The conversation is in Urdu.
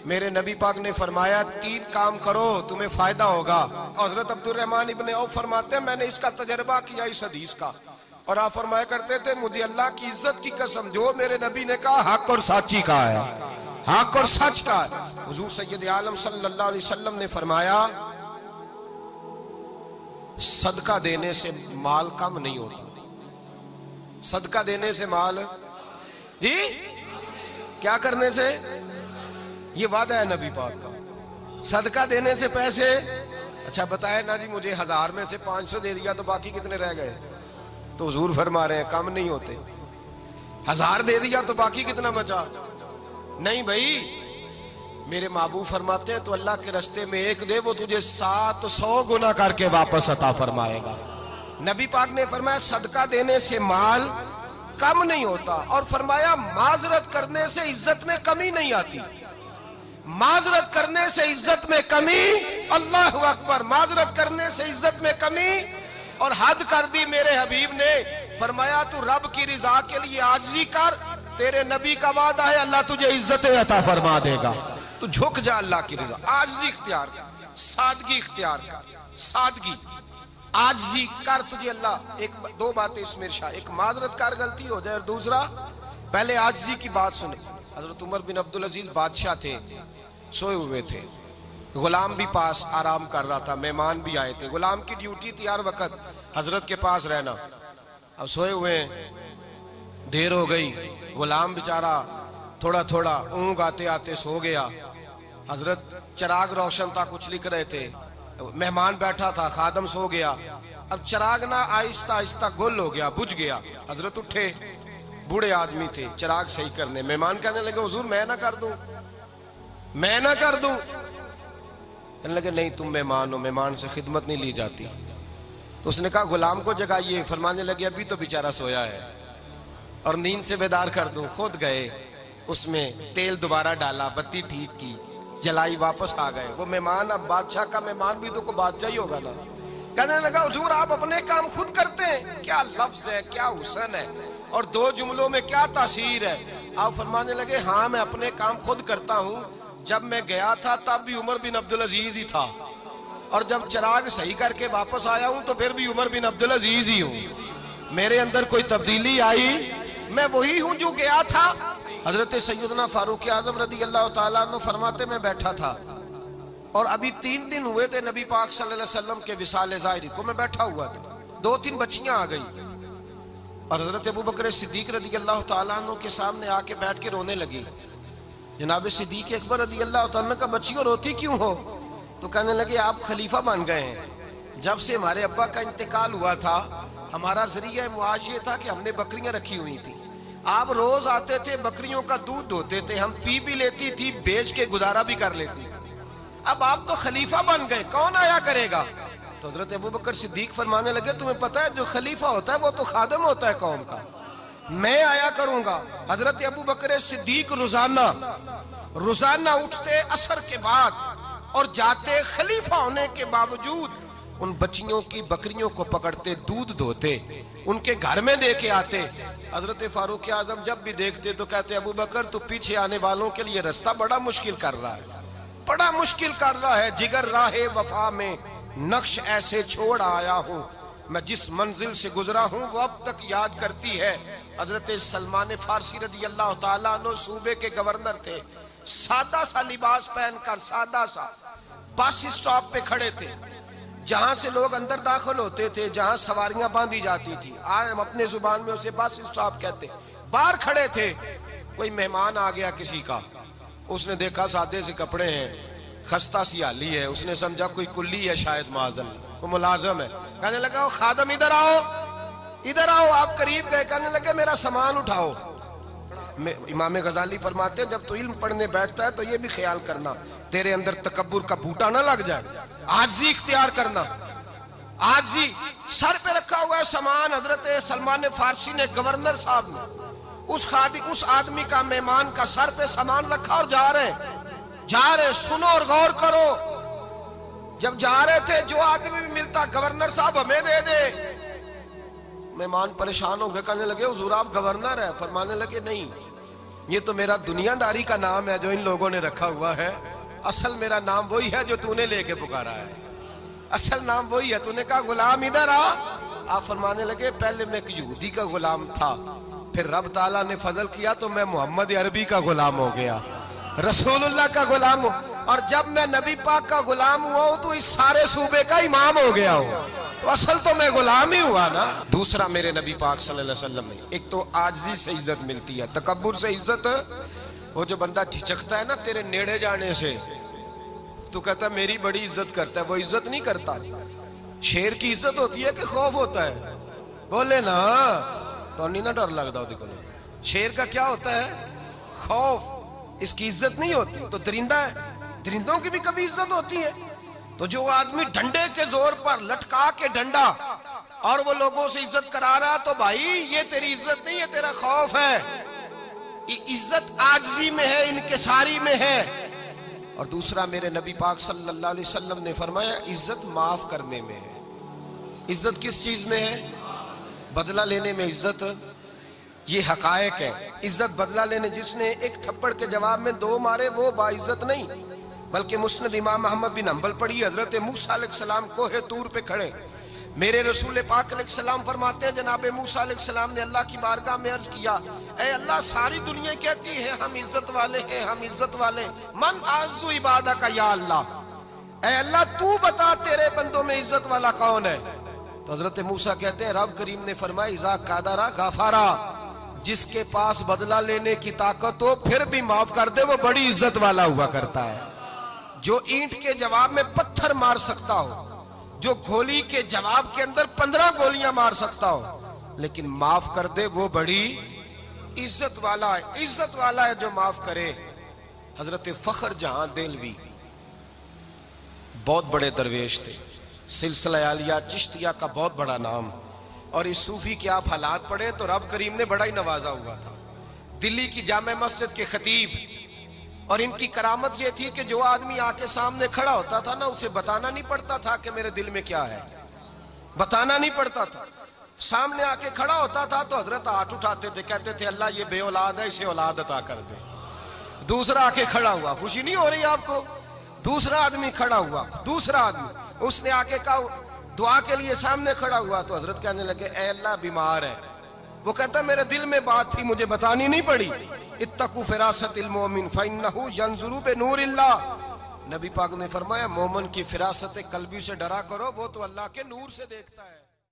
میرے نبی پاک نے فرمایا 3 کام کرو تمہیں فائدہ ہوگا. حضرت عبد الرحمن ابن عوف فرماتے ہیں میں نے اس کا تجربہ کیا اس حدیث کا, اور آپ فرمایا کرتے تھے مجھے اللہ کی عزت کی قسم جو میرے نبی نے کہا حق اور سچی کہا ہے, حق اور سچ کا ہے. حضور سید عالم صلی اللہ علیہ وسلم نے فرمایا صدقہ دینے سے مال کم نہیں ہوتا. صدقہ دینے سے مال جی کیا کرنے سے, یہ وعدہ ہے نبی پاک کا. صدقہ دینے سے پیسے, اچھا بتائے نا جی مجھے 1000 میں سے 500 دے دیا تو باقی کتنے رہ گئے؟ تو حضور فرما رہے ہیں کم نہیں ہوتے. 1000 دے دیا تو باقی کتنا بچا؟ نہیں بھائی, میرے محبوب فرماتے ہیں تو اللہ کے رستے میں 1 دے وہ تجھے 700 گنا کر کے واپس عطا فرمائے گا. نبی پاک نے فرمایا صدقہ دینے سے مال کم نہیں ہوتا, اور فرمایا معذرت کرنے سے عزت میں کمی نہیں آتی. معذرت کرنے سے عزت میں کمی, اللہ اکبر, معذرت کرنے سے عزت میں کمی. اور حد کر دی میرے حبیب نے, فرمایا تو رب کی رضا کے لیے عاجزی کر, تیرے نبی کا وعدہ ہے اللہ تجھے عزت عطا فرما دے گا. تو جھک جا اللہ کی رضا, عاجزی اختیار کر, سادگی اختیار کر, سادگی عاجزی کر, تجھے اللہ 2 باتیں اس میں ارشاد, ایک معذرت کر غلطی ہو جائے, اور دوسرا پہلے عاجزی کی بات سنے. حضرت عمر بن عبدالعزیز بادشاہ تھے, سوئے ہوئے تھے, غلام بھی پاس آرام کر رہا تھا, مہمان بھی آئے تھے. غلام کی ڈیوٹی تھی ہر وقت حضرت کے پاس رہنا. اب سوئے ہوئے ہیں, دیر ہو گئی, غلام بیچارہ تھوڑا تھوڑا اونگ آتے آتے سو گیا. حضرت چراغ روشن تھا, کچھ لکھ رہے تھے, مہمان بیٹھا تھا, خادم سو گیا. اب چراغ نہ آہستہ آہستہ گل ہو گیا, بجھ گیا. حضرت اٹھے, بوڑھے آدمی تھے, چراغ صحیح کرنے. مہمان کہنے لگے حضور میں نہ کر دوں, میں نہ کر دوں. کہنے لگے نہیں تم مہمان ہو, مہمان سے خدمت نہیں لی جاتی. تو اس نے کہا غلام کو جگائیے. فرمانے لگے ابھی تو بیچارہ سویا ہے اور نیند سے بیدار کر دوں. خود گئے, اس میں تیل دوبارہ ڈالا, بتی ٹھیک کی, جلائی, واپس آ گئے. وہ مہمان, اب بادشاہ کا مہمان بھی تو کوئی بادشاہ ہی ہوگا نا. کہنے لگا حضور آپ اپنے کام خود کرتے ہیں, کیا لفظ ہے, کیا حسن ہے, اور 2 جملوں میں کیا تاثیر ہے. آپ فرمانے لگے ہاں میں اپنے کام خود کرتا ہوں. جب میں گیا تھا تب بھی عمر بن عبدالعزیز ہی تھا, اور جب چراغ صحیح کر کے واپس آیا ہوں تو پھر بھی عمر بن عبدالعزیز ہی ہوں. میرے اندر کوئی تبدیلی آئی, میں وہی ہوں جو گیا تھا. حضرت سیدنا فاروق اعظم رضی اللہ تعالیٰ عنہ فرماتے میں بیٹھا تھا, اور ابھی 3 دن ہوئے تھے نبی پاک صلی اللہ علیہ وسلم کے وصال ظاہری کو. میں بیٹھا ہوا تھا, 2-3 بچیاں آ گئی, اور حضرت ابو بکر صدیق رضی اللہ تعالیٰ عنہ کے سامنے آ کے بیٹھ کے رونے لگی. جناب صدیق اکبر رضی اللہ تعالیٰ کا بچیوں روتی کیوں ہو؟ تو کہنے لگے آپ خلیفہ بن گئے ہیں. جب سے ہمارے ابا کا انتقال ہوا تھا ہمارا ذریعہ معاش یہ تھا کہ ہم نے بکریاں رکھی ہوئی تھی. آپ روز آتے تھے, بکریوں کا دودھ دھوتے تھے, ہم پی بھی لیتی تھی, بیچ کے گزارا بھی کر لیتی. اب آپ تو خلیفہ بن گئے, کون آیا کرے گا؟ تو حضرت ابو بکر صدیق فرمانے لگے تمہیں پتہ ہے جو خلیفہ ہوتا ہے وہ تو خادم ہوتا ہے قوم کا, میں آیا کروں گا. حضرت ابو بکر صدیق روزانہ اٹھتے عصر کے بعد اور جاتے, خلیفہ ہونے کے باوجود ان بچیوں کی بکریوں کو پکڑتے, دودھ دھوتے, ان کے گھر میں دے کے آتے. حضرت فاروق اعظم جب بھی دیکھتے تو کہتے ابو بکر تو پیچھے آنے والوں کے لیے رستہ بڑا مشکل کر رہا ہے, بڑا مشکل کر رہا ہے. جگر راہ وفا میں نقش ایسے چھوڑ آیا ہوں, میں جس منزل سے گزرا ہوں وہ اب تک یاد کرتی ہے. حضرت سلمان فارسی رضی اللہ تعالیٰ عنہ صوبے کے گورنر تھے, سادہ سا لباس پہن کر, سادہ سا, بس اسٹاپ پہ کھڑے تھے, جہاں سے لوگ اندر داخل ہوتے تھے, جہاں سواریاں باندھی جاتی تھی, آج ہم اپنے زبان میں اسے بس اسٹاپ کہتے. باہر کھڑے تھے, کوئی مہمان آ گیا کسی کا, اس نے دیکھا سادے سے کپڑے ہیں, خستہ سی حالی ہے, اس نے سمجھا کوئی کلی ہے شاید, معاذاللہ کوئی ملازم ہے. کہنے لگا خادم ادھر آؤ, ادھر آؤ. آپ قریب گئے, کہنے لگے میرا سامان اٹھاؤ. امام غزالی فرماتے ہیں جب تو علم پڑھنے بیٹھتا ہے تو یہ بھی خیال کرنا تیرے اندر تکبر کا بوٹا نہ لگ جائے, عاجزی اختیار کرنا. عاجزی, سر پہ رکھا ہوا ہے سامان. حضرت سلمان فارسی نے, گورنر صاحب نے, اس آدمی کا, مہمان کا سر پہ سامان رکھا اور جا رہے. سنو اور غور کرو. جب جا رہے تھے جو آدمی بھی ملتا, گورنر صاحب ہمیں دے دے. مہمان پریشان ہو گئے, کہنے لگے حضور آپ گورنر ہیں؟ فرمانے لگے نہیں, یہ تو میرا دنیا داری کا نام ہے جو ان لوگوں نے رکھا ہوا ہے، اصل میرا نام وہی ہے جو تو نے لے کے پکارا ہے، اصل نام وہی ہے۔ تو نے کہا غلام ادھر آ، آپ فرمانے لگے پہلے میں ایک یہودی کا غلام تھا، پھر رب تعالیٰ نے فضل کیا تو میں محمد عربی کا غلام ہو گیا، رسول اللہ کا غلام ہوں، اور جب میں نبی پاک کا غلام ہوا ہوں تو اس سارے صوبے کا امام ہو گیا ہوں، تو اصل تو میں غلام ہی ہوا نا۔ دوسرا میرے نبی پاک صلی اللہ علیہ وسلم نے، ایک تو عاجزی سے عزت ملتی ہے، تکبر سے عزت، وہ جو بندہ جھجکتا ہے نا تیرے نیڑے جانے سے، تو کہتا ہے میری بڑی عزت کرتا ہے، وہ عزت نہیں کرتا۔ شیر کی عزت ہوتی ہے کہ خوف ہوتا ہے؟ بولے نا، تو نہیں نہ ڈر لگتا ہوتی کو۔ شیر کا کیا ہوتا ہے؟ خوف، اس کی عزت نہیں ہوتی۔ تو درندہ ہے، درندوں کی بھی کبھی عزت ہوتی ہے؟ تو جو آدمی ڈنڈے کے زور پر لٹکا کے ڈنڈا اور وہ لوگوں سے عزت کرا رہا، تو بھائی یہ تیری عزت نہیں ہے، تیرا خوف ہے۔ عزت عاجزی میں ہے، انکساری میں ہے۔ اور دوسرا میرے نبی پاک صلی اللہ علیہ وسلم نے فرمایا عزت معاف کرنے میں ہے۔ عزت کس چیز میں ہے؟ بدلہ لینے میں عزت، یہ حقائق ہے۔ عزت بدلہ لینے، جس نے ایک تھپڑ کے جواب میں 2 مارے وہ باعزت نہیں، بلکہ مسند امام احمد بن حنبل پڑھی، حضرت موسیٰ علیہ السلام کوہ طور پہ کھڑے، میرے رسول پاک علیہ السلام فرماتے ہیں جناب موسیٰ علیہ السلام نے اللہ کی بارگاہ میں عرض کیا، اے اللہ ساری دنیا کہتی ہے ہم عزت والے ہیں، ہم عزت والے، من اعز عبادہ کا یا اللہ، اے اللہ تو بتا تیرے بندوں میں عزت والا کون ہے؟ تو حضرت موسیٰ کہتے ہیں رب کریم نے فرمایا اذا قادرا غفارا، جس کے پاس بدلہ لینے کی طاقت ہو پھر بھی معاف کر دے وہ بڑی عزت والا ہوا کرتا ہے۔ جو اینٹ کے جواب میں پتھر مار سکتا ہو، جو گولی کے جواب کے اندر 15 گولیاں مار سکتا ہو، لیکن معاف کر دے وہ بڑی عزت والا ہے۔ عزت والا ہے جو معاف کرے۔ حضرت فخر جہاں دہلوی بہت بڑے درویش تھے، سلسلہ عالیہ چشتیہ کا بہت بڑا نام، اور اس صوفی کے آپ حالات پڑھیں تو رب کریم نے بڑا ہی نوازا ہوا تھا۔ دلی کی جامع مسجد کے خطیب، اور ان کی کرامت یہ تھی کہ جو آدمی آ کے سامنے کھڑا ہوتا تھا نا اسے بتانا نہیں پڑتا تھا کہ میرے دل میں کیا ہے، بتانا نہیں پڑتا تھا۔ سامنے آ کے کھڑا ہوتا تھا تو حضرت ہاتھ اٹھاتے تھے، کہتے تھے اللہ یہ بے اولاد ہے اسے اولاد عطا کر دے۔ دوسرا آ کے کھڑا ہوا، خوشی نہیں ہو رہی آپ کو؟ دوسرا آدمی کھڑا ہوا، دوسرا آدمی، اس نے آ کے کہا دعا کے لیے سامنے کھڑا ہوا تو حضرت کہنے لگے اے اللہ بیمار ہے، وہ کہتا میرے دل میں بات تھی مجھے بتانی نہیں پڑی، اتقوا فراست المومن فإنہ ینظر بنور اللہ، نبی پاک نے فرمایا مومن کی فراست قلبی سے ڈرا کرو، وہ تو اللہ کے نور سے دیکھتا ہے۔